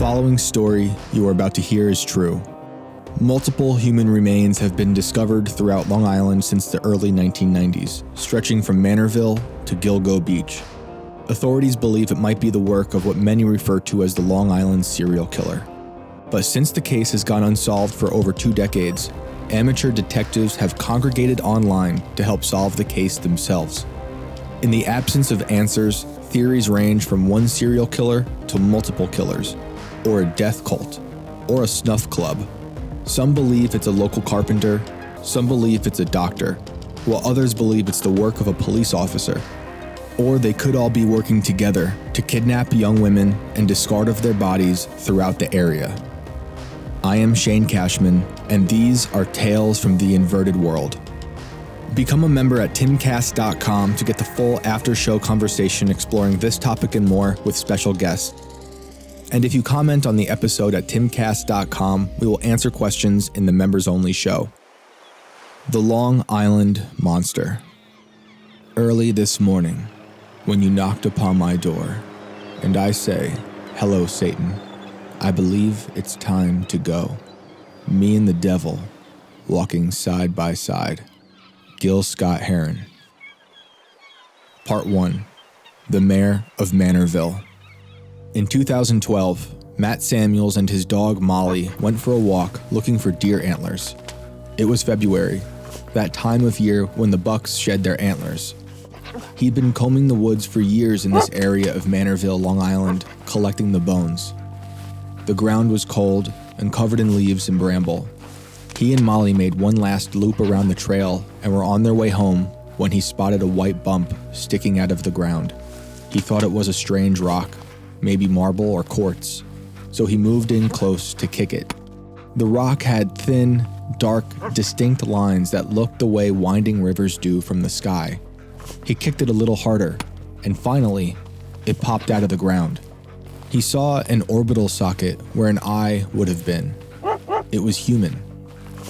following story you are about to hear is true. Multiple human remains have been discovered throughout Long Island since the early 1990s, stretching from Manorville to Gilgo Beach. Authorities believe it might be the work of what many refer to as the Long Island serial killer. But since the case has gone unsolved for over 2 decades, amateur detectives have congregated online to help solve the case themselves. In the absence of answers, theories range from one serial killer to multiple killers, or a death cult, or a snuff club. Some believe it's a local carpenter, some believe it's a doctor, while others believe it's the work of a police officer. Or they could all be working together to kidnap young women and discard of their bodies throughout the area. I am Shane Cashman, and these are Tales from the Inverted World. Become a member at timcast.com to get the full after-show conversation exploring this topic and more with special guests. And if you comment on the episode at timcast.com, we will answer questions in the members-only show. The Long Island Monster. Early this morning, when you knocked upon my door, and I say, "Hello, Satan, I believe it's time to go." Me and the devil, walking side by side. Gil Scott Heron. Part 1. The Mayor of Manorville. In 2012, Matt Samuels and his dog Molly went for a walk looking for deer antlers. It was February, that time of year when the bucks shed their antlers. He'd been combing the woods for years in this area of Manorville, Long Island, collecting the bones. The ground was cold and covered in leaves and bramble. He and Molly made one last loop around the trail and were on their way home when he spotted a white bump sticking out of the ground. He thought it was a strange rock, maybe marble or quartz, so he moved in close to kick it. The rock had thin, dark, distinct lines that looked the way winding rivers do from the sky. He kicked it a little harder, and finally, it popped out of the ground. He saw an orbital socket where an eye would have been. It was human.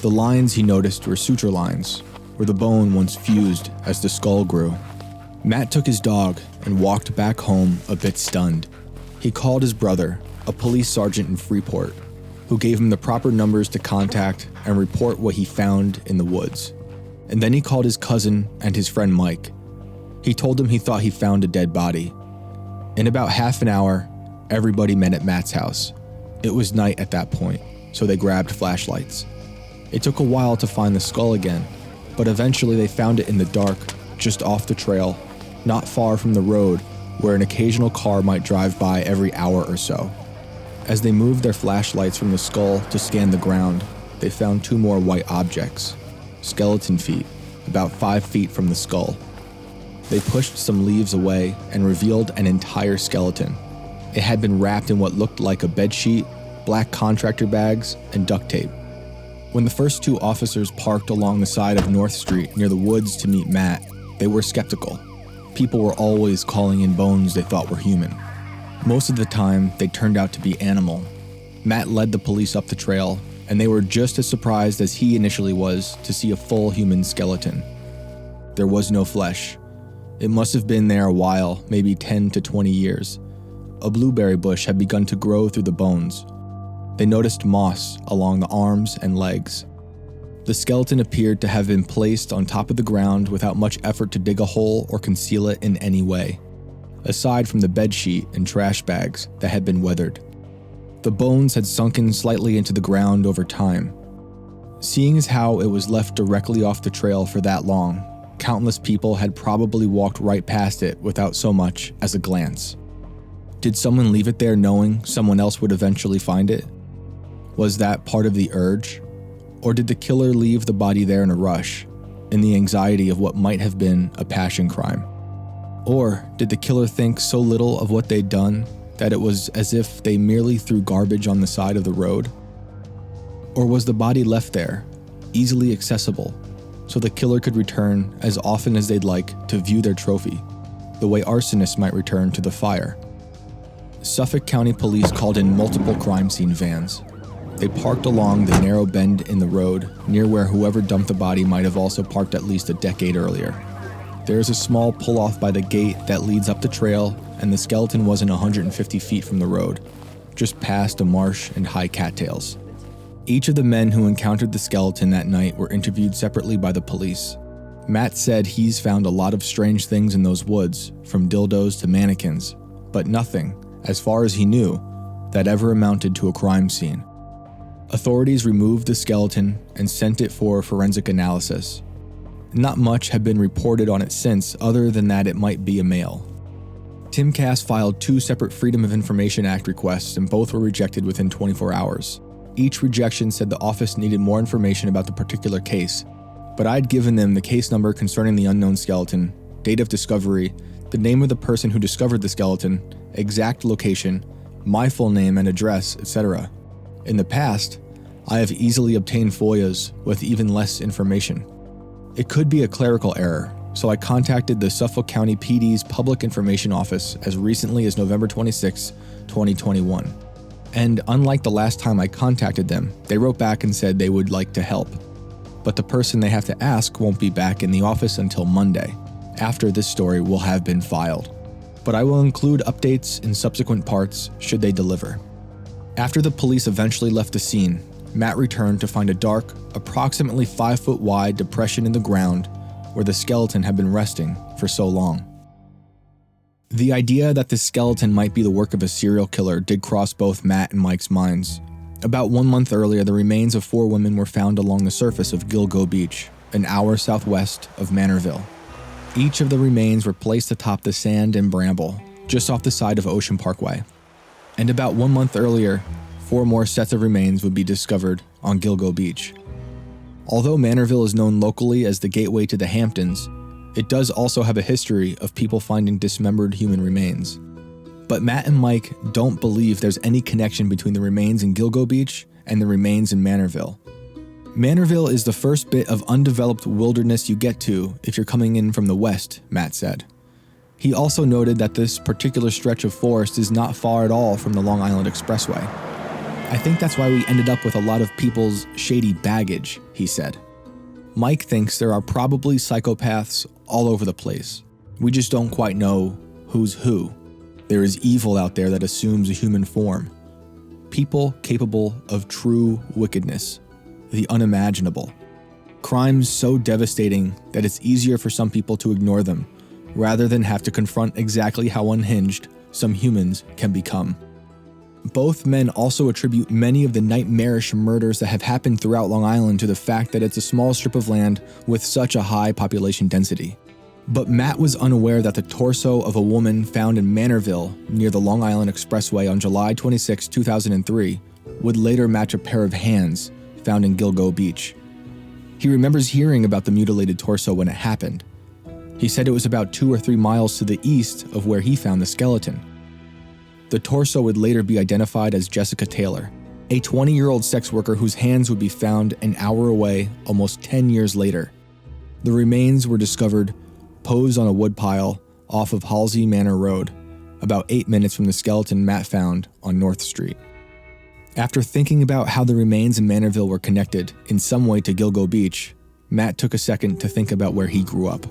The lines he noticed were suture lines, where the bone once fused as the skull grew. Matt took his dog and walked back home a bit stunned. He called his brother, a police sergeant in Freeport, who gave him the proper numbers to contact and report what he found in the woods. And then he called his cousin and his friend Mike. He told them he thought he found a dead body. In about half an hour, everybody met at Matt's house. It was night at that point, so they grabbed flashlights. It took a while to find the skull again, but eventually they found it in the dark, just off the trail, not far from the road where an occasional car might drive by every hour or so. As they moved their flashlights from the skull to scan the ground, they found 2 more white objects, skeleton feet, about 5 feet from the skull. They pushed some leaves away and revealed an entire skeleton. It had been wrapped in what looked like a bedsheet, black contractor bags, and duct tape. When the first 2 officers parked along the side of North Street near the woods to meet Matt, they were skeptical. People were always calling in bones they thought were human. Most of the time, they turned out to be animal. Matt led the police up the trail, and they were just as surprised as he initially was to see a full human skeleton. There was no flesh. It must have been there a while, maybe 10 to 20 years. A blueberry bush had begun to grow through the bones. They noticed moss along the arms and legs. The skeleton appeared to have been placed on top of the ground without much effort to dig a hole or conceal it in any way, aside from the bedsheet and trash bags that had been weathered. The bones had sunken slightly into the ground over time. Seeing as how it was left directly off the trail for that long, countless people had probably walked right past it without so much as a glance. Did someone leave it there knowing someone else would eventually find it? Was that part of the urge? Or did the killer leave the body there in a rush, in the anxiety of what might have been a passion crime? Or did the killer think so little of what they'd done that it was as if they merely threw garbage on the side of the road? Or was the body left there, easily accessible, so the killer could return as often as they'd like to view their trophy, the way arsonists might return to the fire? Suffolk County Police called in multiple crime scene vans. They parked along the narrow bend in the road, near where whoever dumped the body might have also parked at least a decade earlier. There is a small pull-off by the gate that leads up the trail, and the skeleton wasn't 150 feet from the road. just past a marsh and high cattails. Each of the men who encountered the skeleton that night were interviewed separately by the police. Matt said he's found a lot of strange things in those woods, from dildos to mannequins, but nothing, as far as he knew, that ever amounted to a crime scene. Authorities removed the skeleton and sent it for forensic analysis. Not much had been reported on it since, other than that it might be a male. Timcast filed 2 separate Freedom of Information Act requests, and both were rejected within 24 hours. Each rejection said the office needed more information about the particular case, but I'd given them the case number concerning the unknown skeleton, date of discovery, the name of the person who discovered the skeleton, exact location, my full name and address, etc. In the past, I have easily obtained FOIAs with even less information. It could be a clerical error, so I contacted the Suffolk County PD's Public Information Office as recently as November 26, 2021. And unlike the last time I contacted them, they wrote back and said they would like to help. But the person they have to ask won't be back in the office until Monday, after this story will have been filed. But I will include updates in subsequent parts should they deliver. After the police eventually left the scene, Matt returned to find a dark, approximately 5-foot wide depression in the ground where the skeleton had been resting for so long. The idea that the skeleton might be the work of a serial killer did cross both Matt and Mike's minds. About 1 month earlier, the remains of 4 women were found along the surface of Gilgo Beach, an hour southwest of Manorville. Each of the remains were placed atop the sand and bramble, just off the side of Ocean Parkway. And about 1 month earlier, 4 more sets of remains would be discovered on Gilgo Beach. Although Manorville is known locally as the gateway to the Hamptons, it does also have a history of people finding dismembered human remains. But Matt and Mike don't believe there's any connection between the remains in Gilgo Beach and the remains in Manorville. Manorville is the first bit of undeveloped wilderness you get to if you're coming in from the west, Matt said. He also noted that this particular stretch of forest is not far at all from the Long Island Expressway. I think that's why we ended up with a lot of people's shady baggage, he said. Mike thinks there are probably psychopaths all over the place. We just don't quite know who's who. There is evil out there that assumes a human form. People capable of true wickedness, the unimaginable. Crimes so devastating that it's easier for some people to ignore them, rather than have to confront exactly how unhinged some humans can become. Both men also attribute many of the nightmarish murders that have happened throughout Long Island to the fact that it's a small strip of land with such a high population density. But Matt was unaware that the torso of a woman found in Manorville near the Long Island Expressway on July 26, 2003, would later match a pair of hands found in Gilgo Beach. He remembers hearing about the mutilated torso when it happened. He said it was about 2 or 3 miles to the east of where he found the skeleton. The torso would later be identified as Jessica Taylor, a 20-year-old sex worker whose hands would be found an hour away almost 10 years later. The remains were discovered posed on a woodpile off of Halsey Manor Road, about 8 minutes from the skeleton Matt found on North Street. After thinking about how the remains in Manorville were connected in some way to Gilgo Beach, Matt took a second to think about where he grew up.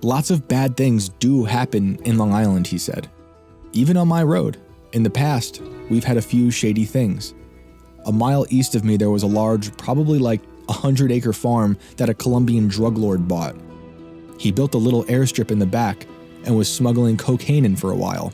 Lots of bad things do happen in Long Island, he said. Even on my road. In the past, we've had a few shady things. A mile east of me there was a large, probably like 100-acre farm that a Colombian drug lord bought. He built a little airstrip in the back and was smuggling cocaine in for a while.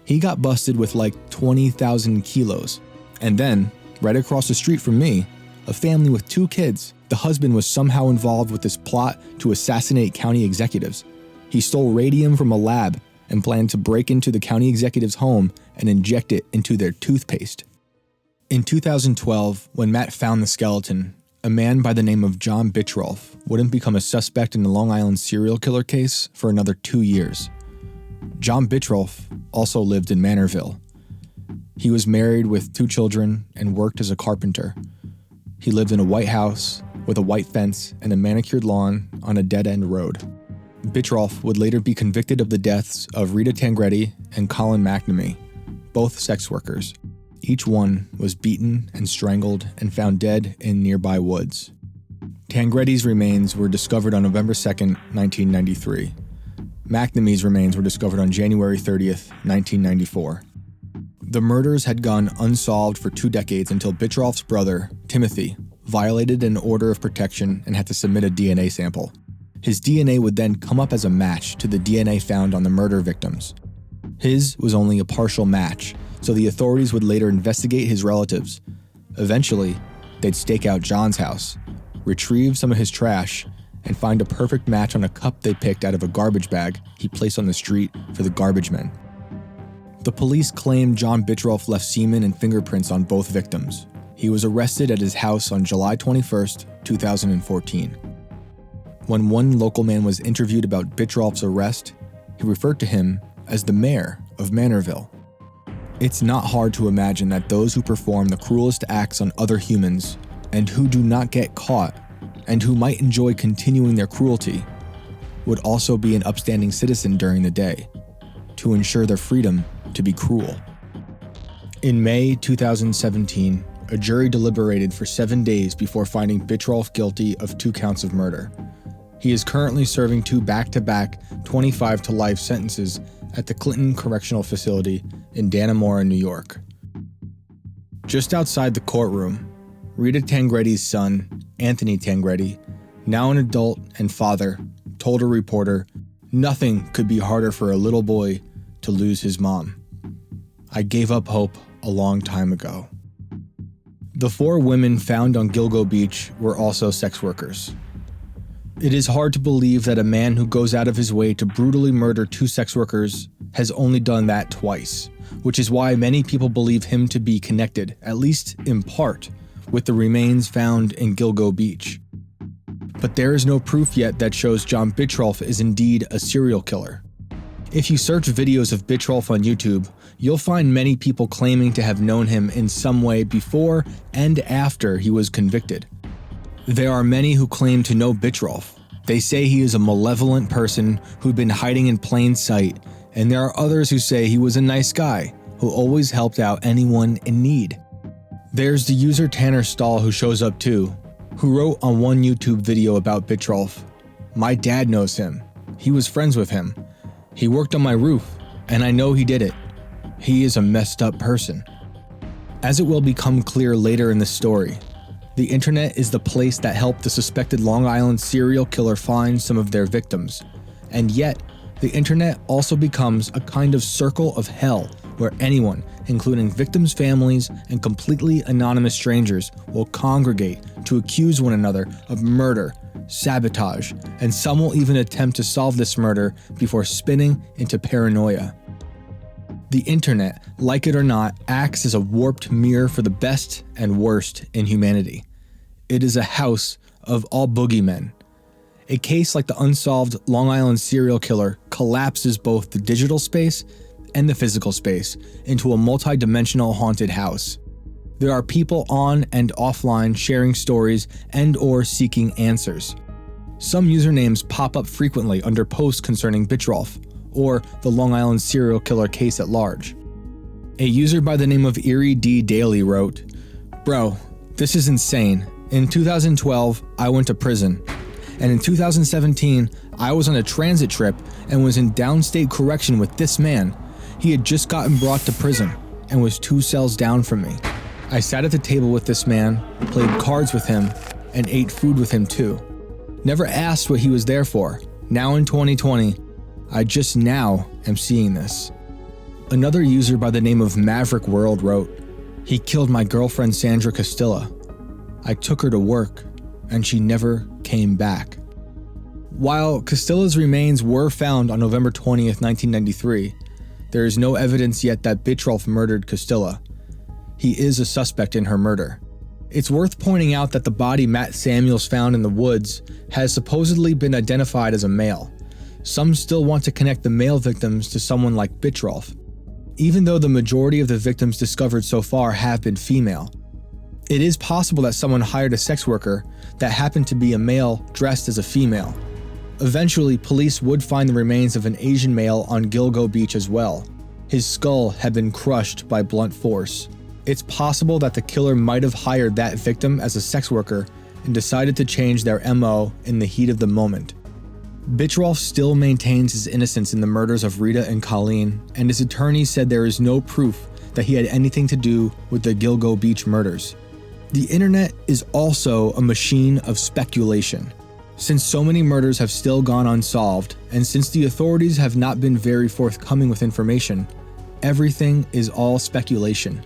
He got busted with like 20,000 kilos. And then, right across the street from me, a family with 2 kids. The husband was somehow involved with this plot to assassinate county executives. He stole radium from a lab and planned to break into the county executive's home and inject it into their toothpaste. In 2012, when Matt found the skeleton, a man by the name of John Bittrolf wouldn't become a suspect in the Long Island serial killer case for another 2 years. John Bittrolf also lived in Manorville. He was married with 2 children and worked as a carpenter. He lived in a white house with a white fence and a manicured lawn on a dead-end road. Bittrolf would later be convicted of the deaths of Rita Tangretti and Colin McNamee, both sex workers. Each one was beaten and strangled and found dead in nearby woods. Tangretti's remains were discovered on November 2, 1993. McNamee's remains were discovered on January 30, 1994. The murders had gone unsolved for 2 decades until Bitroff's brother, Timothy, violated an order of protection and had to submit a DNA sample. His DNA would then come up as a match to the DNA found on the murder victims. His was only a partial match, so the authorities would later investigate his relatives. Eventually, they'd stake out John's house, retrieve some of his trash, and find a perfect match on a cup they picked out of a garbage bag he placed on the street for the garbage men. The police claimed John Bitroff left semen and fingerprints on both victims. He was arrested at his house on July 21st, 2014. When one local man was interviewed about Bitroff's arrest, he referred to him as the mayor of Manorville. It's not hard to imagine that those who perform the cruelest acts on other humans, and who do not get caught, and who might enjoy continuing their cruelty, would also be an upstanding citizen during the day, to ensure their freedom to be cruel. In May 2017, a jury deliberated for 7 days before finding Bitroff guilty of 2 counts of murder. He is currently serving 2 back-to-back 25 to life sentences at the Clinton Correctional Facility in Dannemora, New York. Just outside the courtroom, Rita Tangretti's son, Anthony Tangretti, now an adult and father, told a reporter, "Nothing could be harder for a little boy to lose his mom. I gave up hope a long time ago." The 4 women found on Gilgo Beach were also sex workers. It is hard to believe that a man who goes out of his way to brutally murder 2 sex workers has only done that twice, which is why many people believe him to be connected, at least in part, with the remains found in Gilgo Beach. But there is no proof yet that shows John Bitroff is indeed a serial killer. If you search videos of Bitroff on YouTube, you'll find many people claiming to have known him in some way before and after he was convicted. There are many who claim to know Bitroff. They say he is a malevolent person who'd been hiding in plain sight, and there are others who say he was a nice guy who always helped out anyone in need. There's the user Tanner Stahl who shows up too, who wrote on one YouTube video about Bitroff, "My dad knows him. He was friends with him. He worked on my roof, and I know he did it. He is a messed up person." As it will become clear later in the story, the internet is the place that helped the suspected Long Island serial killer find some of their victims, and yet the internet also becomes a kind of circle of hell where anyone, including victims' families and completely anonymous strangers, will congregate to accuse one another of murder, sabotage, and some will even attempt to solve this murder before spinning into paranoia. The internet, like it or not, acts as a warped mirror for the best and worst in humanity. It is a house of all boogeymen. A case like the unsolved Long Island serial killer collapses both the digital space and the physical space into a multi-dimensional haunted house. There are people on and offline sharing stories and/or seeking answers. Some usernames pop up frequently under posts concerning Bitroff, or the Long Island serial killer case at large. A user by the name of Erie D. Daly wrote, "Bro, this is insane. In 2012, I went to prison. And in 2017, I was on a transit trip and was in downstate correction with this man. He had just gotten brought to prison and was 2 cells down from me. I sat at the table with this man, played cards with him, and ate food with him too. Never asked what he was there for. Now in 2020, I just now am seeing this." Another user by the name of Maverick World wrote, "He killed my girlfriend Sandra Castilla. I took her to work, and she never came back." While Castilla's remains were found on November 20th, 1993, there is no evidence yet that Bitroff murdered Castilla. He is a suspect in her murder. It's worth pointing out that the body Matt Samuels found in the woods has supposedly been identified as a male. Some still want to connect the male victims to someone like Bitroff, even though the majority of the victims discovered so far have been female. It is possible that someone hired a sex worker that happened to be a male dressed as a female. Eventually, police would find the remains of an Asian male on Gilgo Beach as well. His skull had been crushed by blunt force. It's possible that the killer might have hired that victim as a sex worker and decided to change their MO in the heat of the moment. Bitroff still maintains his innocence in the murders of Rita and Colleen, and his attorney said there is no proof that he had anything to do with the Gilgo Beach murders. The internet is also a machine of speculation. Since so many murders have still gone unsolved, and since the authorities have not been very forthcoming with information, everything is all speculation.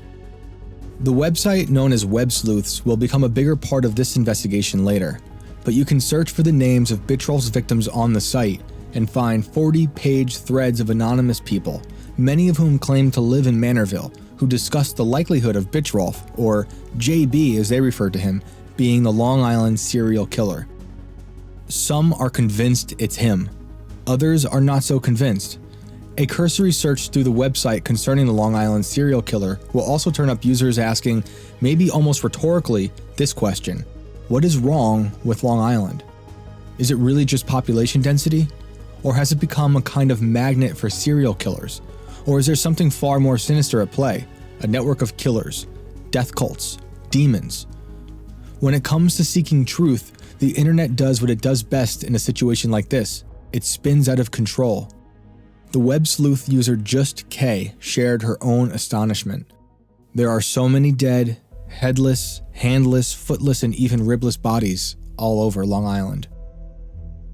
The website known as Web Sleuths will become a bigger part of this investigation later, but you can search for the names of Bittrolf's victims on the site and find 40-page threads of anonymous people, many of whom claim to live in Manorville, who discuss the likelihood of Bittrolf, or JB as they refer to him, being the Long Island serial killer. Some are convinced it's him. Others are not so convinced. A cursory search through the website concerning the Long Island serial killer will also turn up users asking, maybe almost rhetorically, this question: what is wrong with Long Island? Is it really just population density? Or has it become a kind of magnet for serial killers? Or is there something far more sinister at play? A network of killers, death cults, demons? When it comes to seeking truth, the internet does what it does best in a situation like this. It spins out of control. The Web Sleuth user Just K shared her own astonishment. There are so many dead, headless, handless, footless, and even ribless bodies all over Long Island.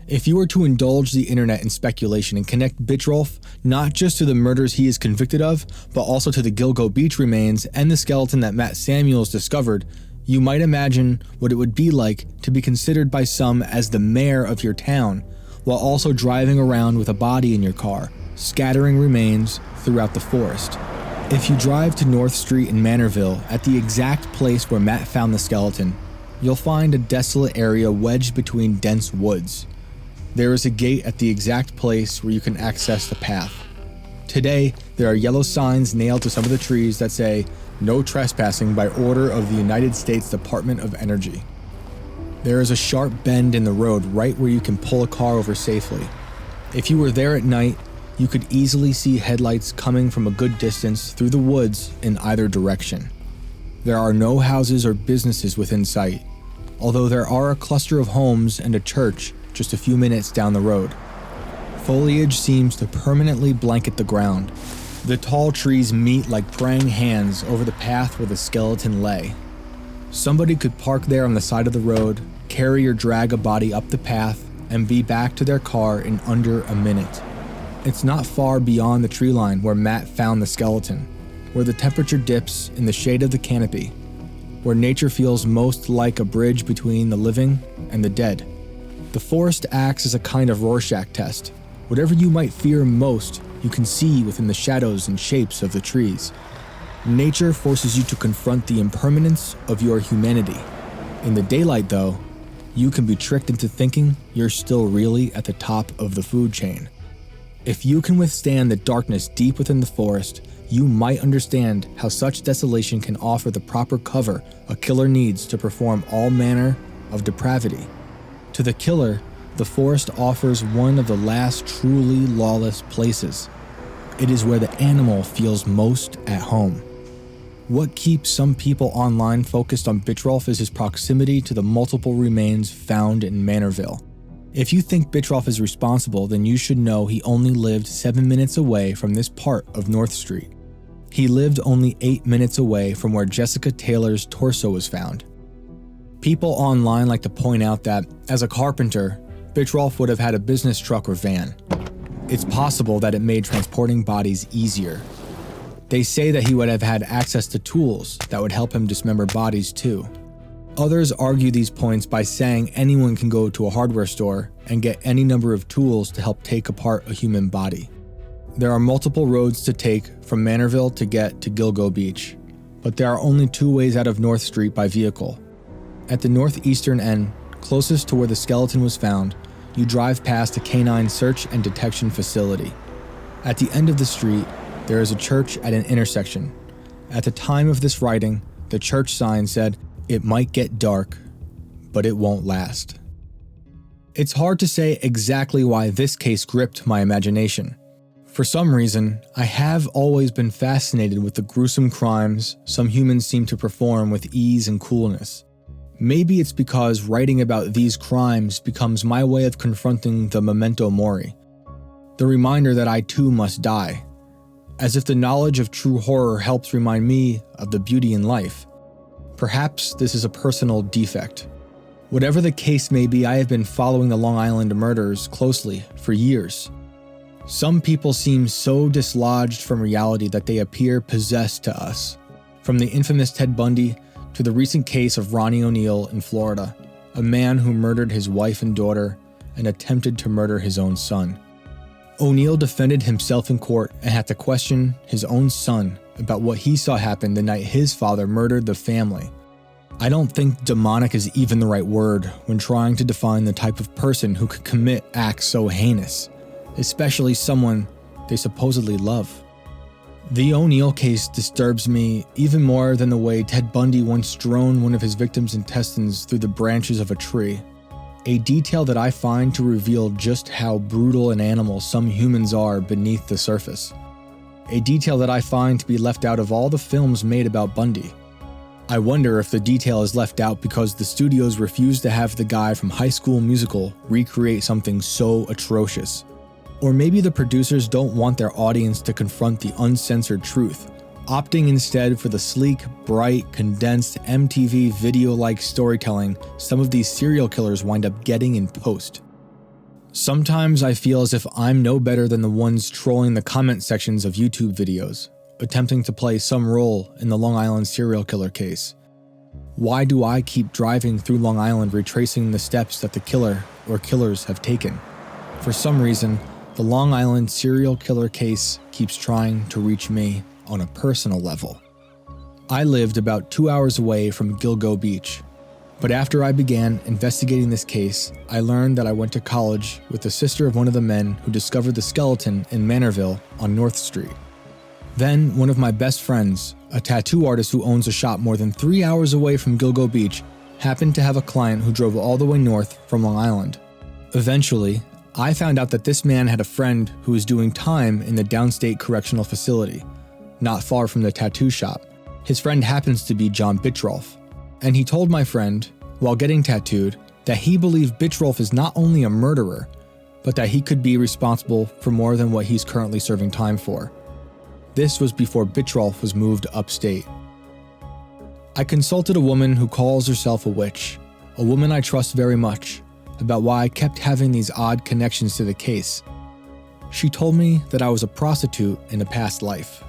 If you were to indulge the internet in speculation and connect Bittrolf not just to the murders he is convicted of, but also to the Gilgo Beach remains and the skeleton that Matt Samuels discovered, you might imagine what it would be like to be considered by some as the mayor of your town, while also driving around with a body in your car, scattering remains throughout the forest. If you drive to North Street in Manorville, at the exact place where Matt found the skeleton, you'll find a desolate area wedged between dense woods. There is a gate at the exact place where you can access the path. Today, there are yellow signs nailed to some of the trees that say, "No trespassing by order of the United States Department of Energy." There is a sharp bend in the road right where you can pull a car over safely. If you were there at night, you could easily see headlights coming from a good distance through the woods in either direction. There are no houses or businesses within sight, although there are a cluster of homes and a church just a few minutes down the road. Foliage seems to permanently blanket the ground. The tall trees meet like praying hands over the path where the skeleton lay. Somebody could park there on the side of the road, carry or drag a body up the path, and be back to their car in under a minute. It's not far beyond the tree line where Matt found the skeleton, where the temperature dips in the shade of the canopy, where nature feels most like a bridge between the living and the dead. The forest acts as a kind of Rorschach test. Whatever you might fear most, you can see within the shadows and shapes of the trees. Nature forces you to confront the impermanence of your humanity. In the daylight, though, you can be tricked into thinking you're still really at the top of the food chain. If you can withstand the darkness deep within the forest, you might understand how such desolation can offer the proper cover a killer needs to perform all manner of depravity. To the killer, the forest offers one of the last truly lawless places. It is where the animal feels most at home. What keeps some people online focused on Bittrolf is his proximity to the multiple remains found in Manorville. If you think Bittrolf is responsible, then you should know he only lived 7 minutes away from this part of North Street. He lived only 8 minutes away from where Jessica Taylor's torso was found. People online like to point out that, as a carpenter, Bittrolf would have had a business truck or van. It's possible that it made transporting bodies easier. They say that he would have had access to tools that would help him dismember bodies too. Others argue these points by saying anyone can go to a hardware store and get any number of tools to help take apart a human body. There are multiple roads to take from Manorville to get to Gilgo Beach, but there are only 2 ways out of North Street by vehicle. At the northeastern end, closest to where the skeleton was found, you drive past a canine search and detection facility. At the end of the street, there is a church at an intersection. At the time of this writing, the church sign said, "It might get dark, but it won't last." It's hard to say exactly why this case gripped my imagination. For some reason, I have always been fascinated with the gruesome crimes some humans seem to perform with ease and coolness. Maybe it's because writing about these crimes becomes my way of confronting the memento mori, the reminder that I too must die. as if the knowledge of true horror helps remind me of the beauty in life. Perhaps this is a personal defect. Whatever the case may be, I have been following the Long Island murders closely for years. Some people seem so dislodged from reality that they appear possessed to us. From the infamous Ted Bundy to the recent case of Ronnie O'Neal in Florida, a man who murdered his wife and daughter and attempted to murder his own son. O'Neal defended himself in court and had to question his own son about what he saw happen the night his father murdered the family. I don't think demonic is even the right word when trying to define the type of person who could commit acts so heinous, especially someone they supposedly love. The O'Neal case disturbs me even more than the way Ted Bundy once drone one of his victims' intestines through the branches of a tree. A detail that I find to reveal just how brutal an animal some humans are beneath the surface. A detail that I find to be left out of all the films made about Bundy. I wonder if the detail is left out because the studios refuse to have the guy from High School Musical recreate something so atrocious. Or maybe the producers don't want their audience to confront the uncensored truth, opting instead for the sleek, bright, condensed MTV video-like storytelling some of these serial killers wind up getting in post. Sometimes I feel as if I'm no better than the ones trolling the comment sections of YouTube videos, attempting to play some role in the Long Island serial killer case. Why do I keep driving through Long Island retracing the steps that the killer or killers have taken? For some reason, the Long Island serial killer case keeps trying to reach me on a personal level. I lived about 2 hours away from Gilgo Beach, but after I began investigating this case, I learned that I went to college with the sister of one of the men who discovered the skeleton in Manorville on North Street. Then, one of my best friends, a tattoo artist who owns a shop more than 3 hours away from Gilgo Beach, happened to have a client who drove all the way north from Long Island. Eventually, I found out that this man had a friend who was doing time in the Downstate Correctional Facility, not far from the tattoo shop. His friend happens to be John Bittrolff, and he told my friend, while getting tattooed, that he believed Bittrolff is not only a murderer, but that he could be responsible for more than what he's currently serving time for. This was before Bittrolff was moved upstate. I consulted a woman who calls herself a witch, a woman I trust very much, about why I kept having these odd connections to the case. She told me that I was a prostitute in a past life,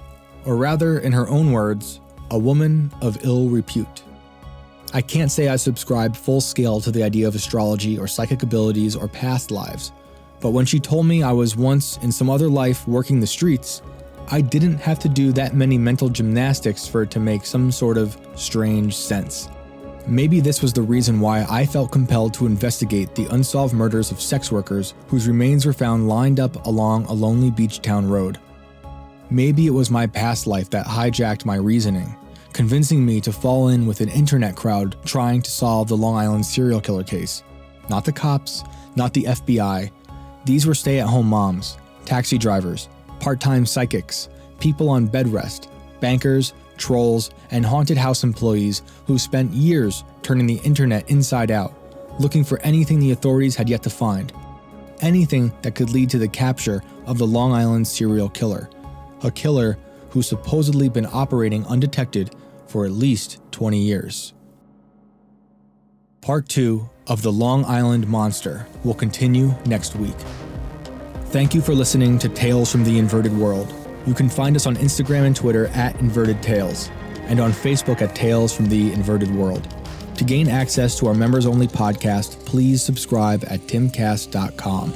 or rather, in her own words, a woman of ill repute. I can't say I subscribe full scale to the idea of astrology or psychic abilities or past lives, but when she told me I was once in some other life working the streets, I didn't have to do that many mental gymnastics for it to make some sort of strange sense. Maybe this was the reason why I felt compelled to investigate the unsolved murders of sex workers whose remains were found lined up along a lonely beach town road. Maybe it was my past life that hijacked my reasoning, convincing me to fall in with an internet crowd trying to solve the Long Island serial killer case. Not the cops, not the FBI. These were stay-at-home moms, taxi drivers, part-time psychics, people on bed rest, bankers, trolls, and haunted house employees who spent years turning the internet inside out, looking for anything the authorities had yet to find. Anything that could lead to the capture of the Long Island serial killer. A killer who's supposedly been operating undetected for at least 20 years. Part 2 of The Long Island Monster will continue next week. Thank you for listening to Tales from the Inverted World. You can find us on Instagram and Twitter at Inverted Tales, and on Facebook at Tales from the Inverted World. To gain access to our members-only podcast, please subscribe at timcast.com.